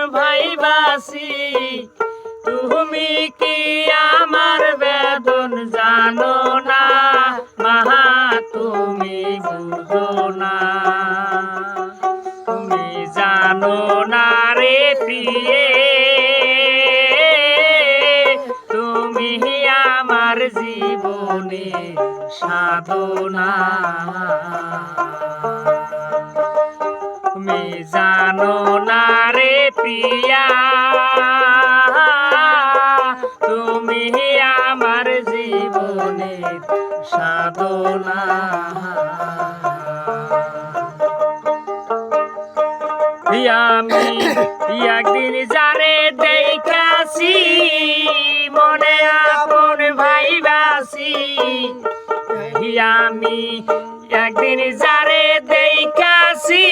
ভাইবাসি তুমি কি আমার বেদন জানো না মাহা তুমি বুঝো না তুমি জানো না রে প্রিয়ে তুমি আমার জীবনে সাধনা তুমি জানো না রে প্রিয়া তুমি আমার জীবনের সাধনা আমি একদিন যারে দেখাছি মনে আপন ভাইবাসি আমি একদিন যারে দেখাছি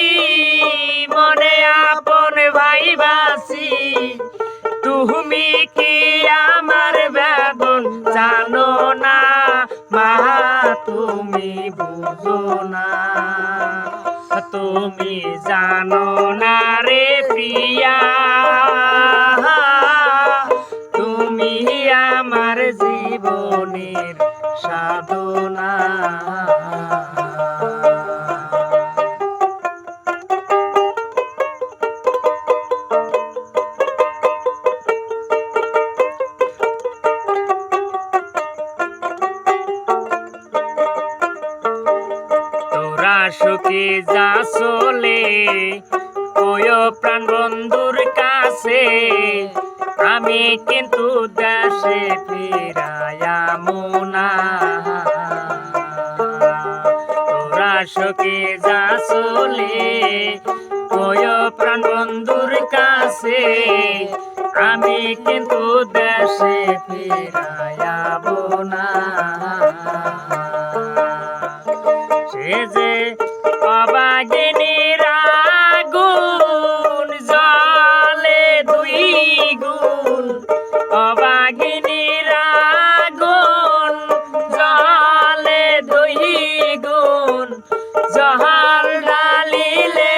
মনে আপন ভাইবাসি তুমি কি আমার বেদন জানো না মা তুমি বুঝো না তুমি জানো না রে প্রিয়া তুমি আমার জীবনের সাধনা সুখে যা চলে ওই প্রাণ বন্ধুর কাছে আমি কিন্তু দেশে ফিরায়া মোনা তোরা সুখে যা চলে ওই প্রাণ বন্ধুর কাছে আমি কিন্তু দেশে ফিরায়া মোনা সে যে অবাগিনীর আগুন জলে দুই গুণ অবাগিনীর আগুন জলে দুই গুণ জহাল ডালিলে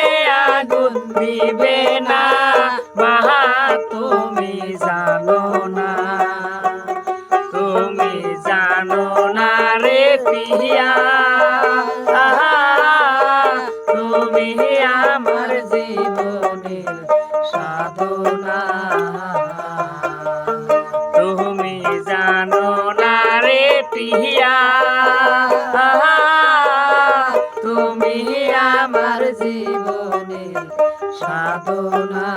আগুন দিবে না মাহা তুমি জানো না তুমি জানো না রে প্রিয়া তুমি আমার জীবনের সাধনা তুমি জানো না রে প্রিয়া তুমি আমার জীবনের সাধনা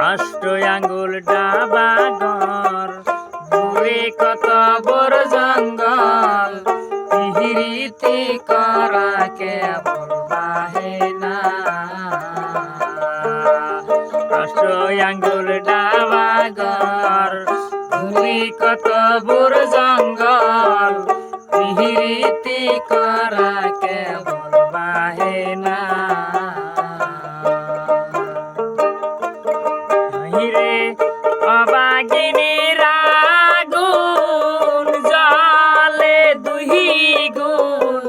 অষ্ট আঙ্গুল ডাবা ঘর দূরে কত বড় জঙ্গল পিহিরিতি করা কেবল বাহে না অষ্ট আঙ্গুল ডাবা ঘর দূরে কত বড় জঙ্গল পিহিরিতি করা কেবল বাহে না রে অবাগিনীর আগুন জলে দুই গুণ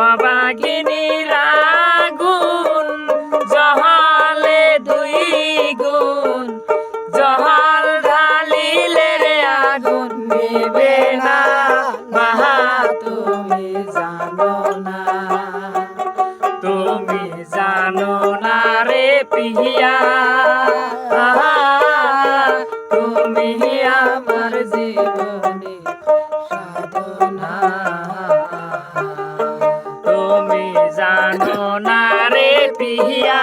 অবাগিনীর আগুন জহলে দুই গুণ জহল ঢালিলে আগুন নিবে না মাহা তুমি জানো না তুমি জানো না রে প্রিয়া তুমি আমার জীবনে সাধনা তুমি জানো না রে প্রিয়া